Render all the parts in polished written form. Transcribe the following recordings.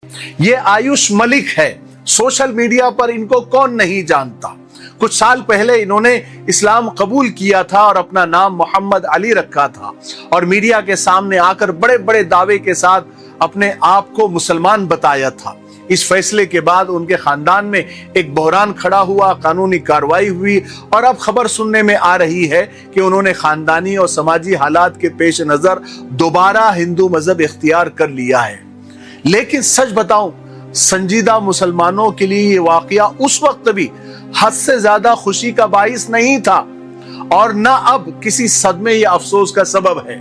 یہ آیوش ملک ہے، social media پر ان کو کون نہیں جانتا۔ کچھ سال پہلے انہوں نے اسلام قبول کیا تھا اور اپنا نام محمد علی رکھا تھا، اور میڈیا کے سامنے آ کر بڑے بڑے دعوے کے ساتھ اپنے آپ کو مسلمان بتایا تھا۔ اس فیصلے کے بعد ان کے خاندان میں ایک بحران کھڑا ہوا، قانونی کارروائی ہوئی، اور اب خبر سننے میں آ رہی ہے کہ انہوں نے خاندانی اور سماجی حالات کے پیش نظر دوبارہ ہندو مذہب اختیار کر لیا ہے۔ لیکن سچ بتاؤں، سنجیدہ مسلمانوں کے لیے یہ واقعہ اس وقت بھی حد سے زیادہ خوشی کا باعث نہیں تھا، اور نہ اب کسی صدمے یا افسوس کا سبب ہے۔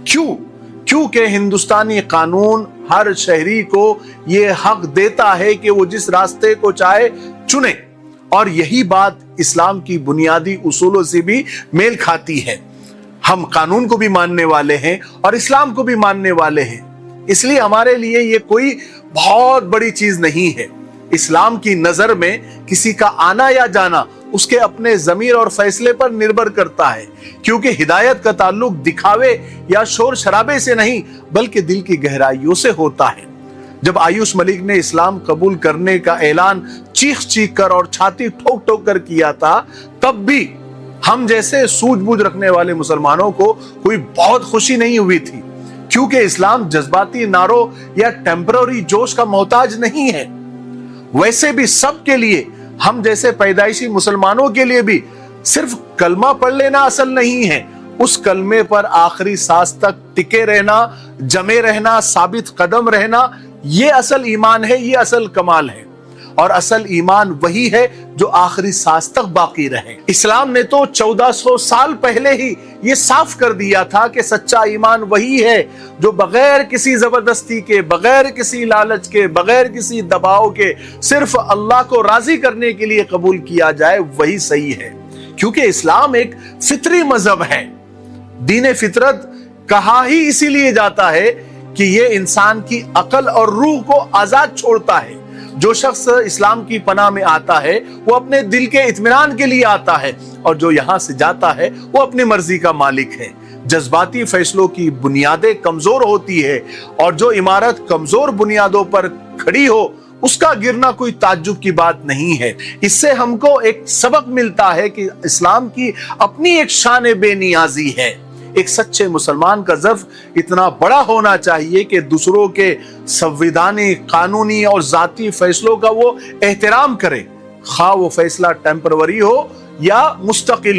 کیونکہ ہندوستانی قانون ہر شہری کو یہ حق دیتا ہے کہ وہ جس راستے کو چاہے چنے، اور یہی بات اسلام کی بنیادی اصولوں سے بھی میل کھاتی ہے۔ ہم قانون کو بھی ماننے والے ہیں اور اسلام کو بھی ماننے والے ہیں، اس لیے ہمارے لیے یہ کوئی بہت بڑی چیز نہیں ہے۔ اسلام کی نظر میں کسی کا آنا یا جانا اس کے اپنے ضمیر اور فیصلے پر نربھر کرتا ہے، کیونکہ ہدایت کا تعلق دکھاوے یا شور شرابے سے نہیں بلکہ دل کی گہرائیوں سے ہوتا ہے۔ جب آیوش ملک نے اسلام قبول کرنے کا اعلان چیخ چیخ کر اور چھاتی ٹھوک ٹھوک کر کیا تھا، تب بھی ہم جیسے سوجھ بوجھ رکھنے والے مسلمانوں کو کوئی بہت خوشی نہیں ہوئی تھی، کیونکہ اسلام جذباتی نعروں یا ٹیمپرری جوش کا محتاج نہیں ہے۔ ویسے بھی سب کے لیے، ہم جیسے پیدائشی مسلمانوں کے لیے بھی صرف کلمہ پڑھ لینا اصل نہیں ہے، اس کلمے پر آخری سانس تک ٹکے رہنا، جمے رہنا، ثابت قدم رہنا، یہ اصل ایمان ہے، یہ اصل کمال ہے۔ اور اصل ایمان وہی ہے جو آخری سانس تک باقی رہے۔ اسلام نے تو 1400 سال پہلے ہی یہ صاف کر دیا تھا کہ سچا ایمان وہی ہے جو بغیر کسی زبردستی کے، بغیر کسی لالچ کے، بغیر کسی دباؤ کے، صرف اللہ کو راضی کرنے کے لیے قبول کیا جائے، وہی صحیح ہے۔ کیونکہ اسلام ایک فطری مذہب ہے۔ دین فطرت کہا ہی اسی لیے جاتا ہے کہ یہ انسان کی عقل اور روح کو آزاد چھوڑتا ہے۔ جو شخص اسلام کی پناہ میں آتا ہے وہ اپنے دل کے اطمینان کے لیے آتا ہے، اور جو یہاں سے جاتا ہے وہ اپنی مرضی کا مالک ہے۔ جذباتی فیصلوں کی بنیادیں کمزور ہوتی ہے، اور جو عمارت کمزور بنیادوں پر کھڑی ہو اس کا گرنا کوئی تعجب کی بات نہیں ہے۔ اس سے ہم کو ایک سبق ملتا ہے کہ اسلام کی اپنی ایک شان بے نیازی ہے۔ ایک سچے مسلمان کا ظرف اتنا بڑا ہونا چاہیے کہ دوسروں کے سنویدھانی، قانونی اور ذاتی فیصلوں کا وہ احترام کرے، خواہ وہ فیصلہ ٹیمپرری ہو یا مستقل ہو۔